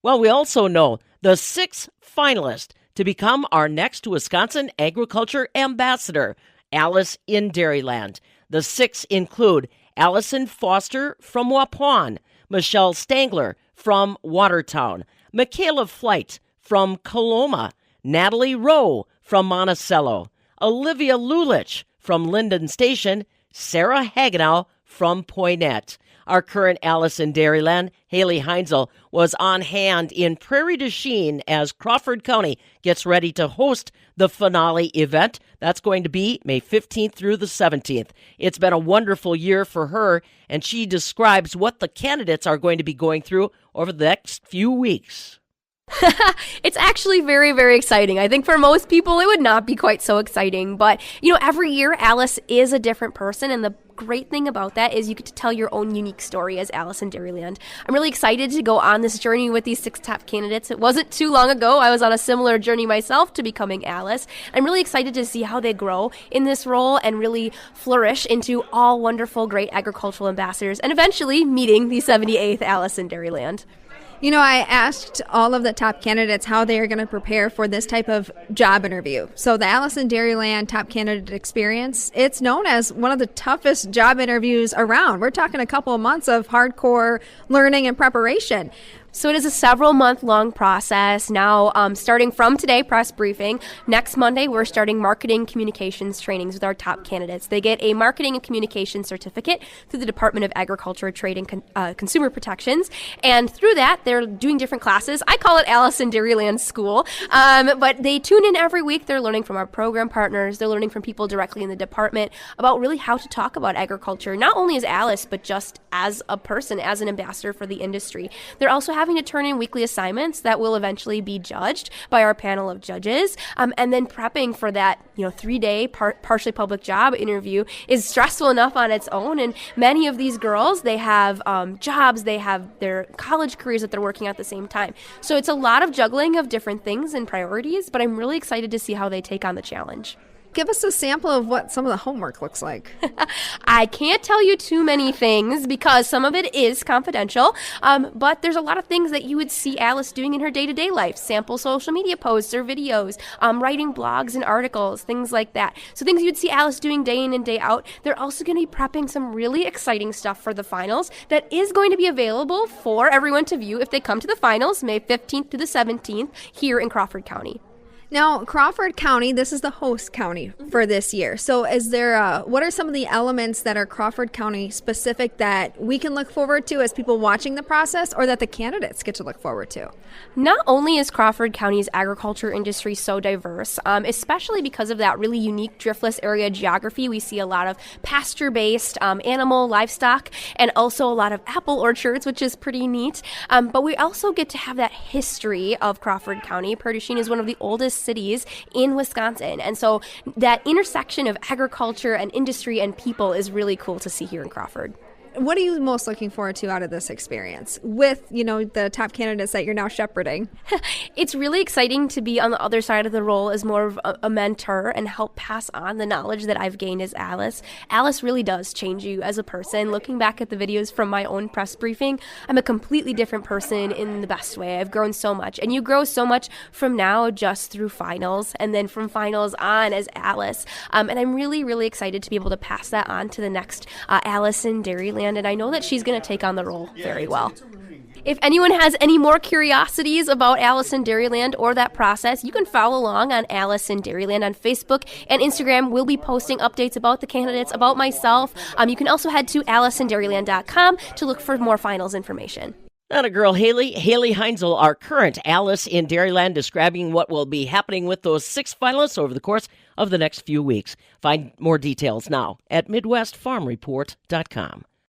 Well, we also know the 6 finalists to become our next Wisconsin Agriculture Ambassador, Alice in Dairyland. The 6 include Allison Foster from Waupun, Michelle Stangler from Watertown, Mikayla Flyte from Coloma, Natalie Rowe from Monticello, Olivia Lulich from Linden Station, Sarah Hagenow from Poynette. Our current Alice in Dairyland, Halei Heinzel, was on hand in Prairie du Chien as Crawford County gets ready to host the finale event. That's going to be May 15th through the 17th. It's been a wonderful year for her, and she describes what the candidates are going to be going through over the next few weeks. It's actually very, very exciting. I think for most people, it would not be quite so exciting. But, every year, Alice is a different person. And the great thing about that is you get to tell your own unique story as Alice in Dairyland. I'm really excited to go on this journey with these 6 top candidates. It wasn't too long ago. I was on a similar journey myself to becoming Alice. I'm really excited to see how they grow in this role and really flourish into all wonderful, great agricultural ambassadors and eventually meeting the 78th Alice in Dairyland. I asked all of the top candidates how they are going to prepare for this type of job interview. So the Alice in Dairyland Top Candidate Experience, it's known as one of the toughest job interviews around. We're talking a couple of months of hardcore learning and preparation. So it is a several-month-long process. Now, starting from today, press briefing. Next Monday, we're starting marketing communications trainings with our top candidates. They get a marketing and communications certificate through the Department of Agriculture, Trade, and Consumer Protections. And through that, they're doing different classes. I call it Alice in Dairyland School. But they tune in every week. They're learning from our program partners. They're learning from people directly in the department about really how to talk about agriculture, not only as Alice, but just as a person, as an ambassador for the industry. They're also having to turn in weekly assignments that will eventually be judged by our panel of judges. And then prepping for that, 3-day partially public job interview is stressful enough on its own. And many of these girls, they have jobs, they have their college careers that they're working at the same time. So it's a lot of juggling of different things and priorities, but I'm really excited to see how they take on the challenge. Give us a sample of what some of the homework looks like. I can't tell you too many things because some of it is confidential, but there's a lot of things that you would see Alice doing in her day-to-day life. Sample social media posts or videos, writing blogs and articles, things like that. So things you'd see Alice doing day in and day out. They're also going to be prepping some really exciting stuff for the finals that is going to be available for everyone to view if they come to the finals, May 15th to the 17th, here in Crawford County. Now, Crawford County, this is the host county for this year. So is there, what are some of the elements that are Crawford County specific that we can look forward to as people watching the process or that the candidates get to look forward to? Not only is Crawford County's agriculture industry so diverse, especially because of that really unique driftless area geography, we see a lot of pasture-based animal, livestock, and also a lot of apple orchards, which is pretty neat. But we also get to have that history of Crawford County. Prairie du Chien is one of the oldest cities in Wisconsin. And so that intersection of agriculture and industry and people is really cool to see here in Crawford. What are you most looking forward to out of this experience with, the top candidates that you're now shepherding? It's really exciting to be on the other side of the role as more of a mentor and help pass on the knowledge that I've gained as Alice. Alice really does change you as a person. Looking back at the videos from my own press briefing, I'm a completely different person in the best way. I've grown so much. And you grow so much from now just through finals and then from finals on as Alice. And I'm really, really excited to be able to pass that on to the next Alice in Dairyland. And I know that she's going to take on the role very well. If anyone has any more curiosities about Alice in Dairyland or that process, you can follow along on Alice in Dairyland on Facebook and Instagram. We'll be posting updates about the candidates, about myself. You can also head to AllisonDairyland.com to look for more finals information. Not a girl, Halei Heinzel, our current Alice in Dairyland, describing what will be happening with those 6 finalists over the course of the next few weeks. Find more details now at MidwestFarmReport.com.